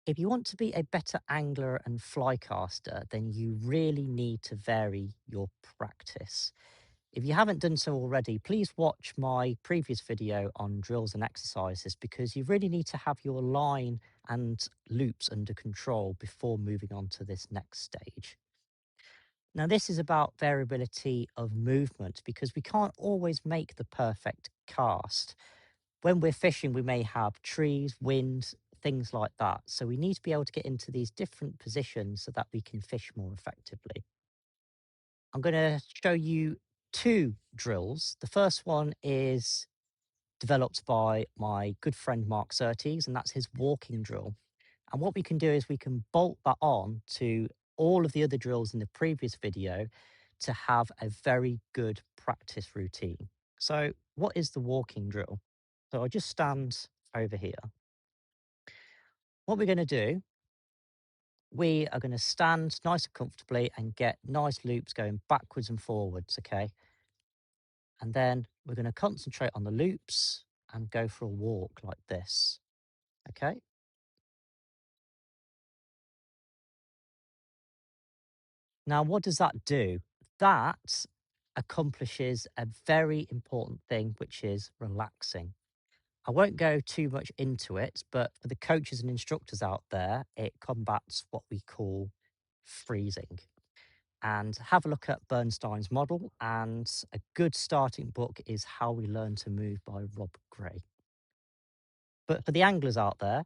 If you want to be a better angler and fly caster, then you really need to vary your practice. If you haven't done so already, please watch my previous video on drills and exercises because you really need to have your line and loops under control before moving on to this next stage. Now, this is about variability of movement because we can't always make the perfect cast. When we're fishing, we may have trees, wind, things like that. So we need to be able to get into these different positions so that we can fish more effectively. I'm going to show you two drills. The first one is developed by my good friend Mark Surtees, and that's his walking drill. And what we can do is we can bolt that on to all of the other drills in the previous video to have a very good practice routine. So what is the walking drill? So I'll just stand over here. What we're going to do, we are going to stand nice and comfortably and get nice loops going backwards and forwards, okay? And then we're going to concentrate on the loops and go for a walk like this, okay? Now, what does that do? That accomplishes a very important thing, which is relaxing. I won't go too much into it, but for the coaches and instructors out there, it combats what we call freezing. And have a look at Bernstein's model. And a good starting book is How We Learn to Move by Rob Gray. But for the anglers out there,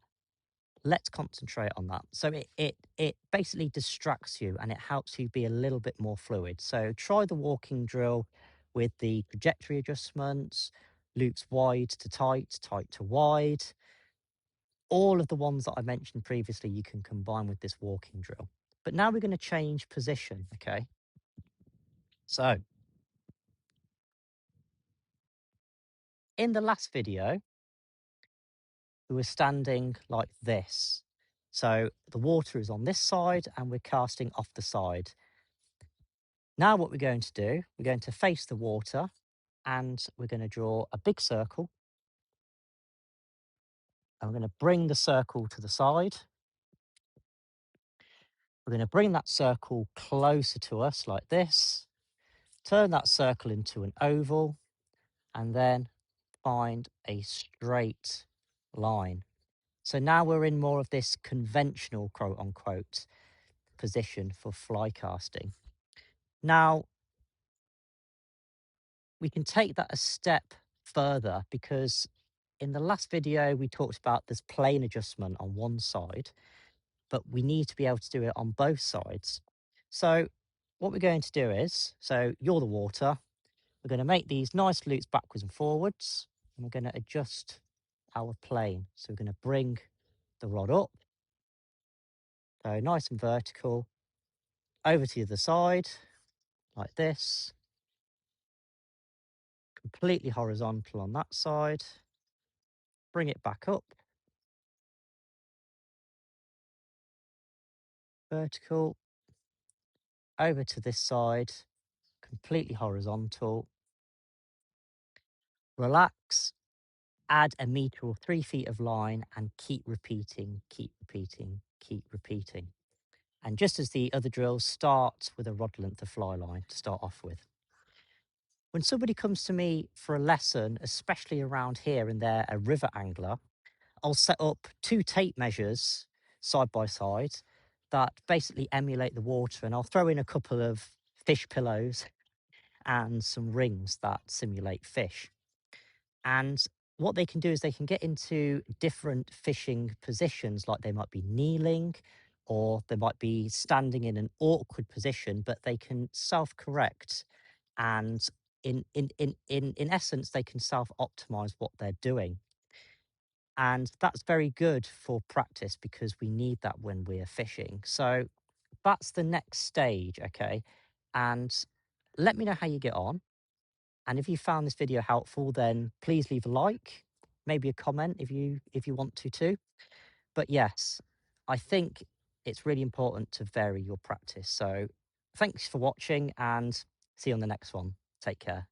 let's concentrate on that. So it basically distracts you and it helps you be a little bit more fluid. So try the walking drill with the trajectory adjustments, loops wide to tight, tight to wide. All of the ones that I mentioned previously, you can combine with this walking drill. But now we're going to change position, okay? So in the last video, we were standing like this. So the water is on this side and we're casting off the side. Now what we're going to do, we're going to face the water and we're going to draw a big circle. And we're going to bring the circle to the side. We're going to bring that circle closer to us like this. Turn that circle into an oval and then find a straight line. So now we're in more of this conventional quote unquote position for fly casting. Now, we can take that a step further because in the last video, we talked about this plane adjustment on one side, but we need to be able to do it on both sides. So what we're going to do is, so you're the water, we're going to make these nice loops backwards and forwards, and we're going to adjust our plane. So we're going to bring the rod up, so nice and vertical, over to the other side, like this, completely horizontal on that side, bring it back up, vertical, over to this side, completely horizontal, relax, add a meter or 3 feet of line and keep repeating, keep repeating, keep repeating. And just as the other drills, start with a rod length of fly line to start off with. When somebody comes to me for a lesson, especially around here and they're a river angler, I'll set up 2 tape measures side by side that basically emulate the water, and I'll throw in a couple of fish pillows and some rings that simulate fish. And what they can do is they can get into different fishing positions, like they might be kneeling or they might be standing in an awkward position, but they can self-correct and in essence, they can self-optimize what they're doing. And that's very good for practice because we need that when we're fishing. So that's the next stage, okay? And let me know how you get on. And if you found this video helpful, then please leave a like, maybe a comment if you want to too. But yes, I think it's really important to vary your practice. So thanks for watching and see you on the next one. Take care.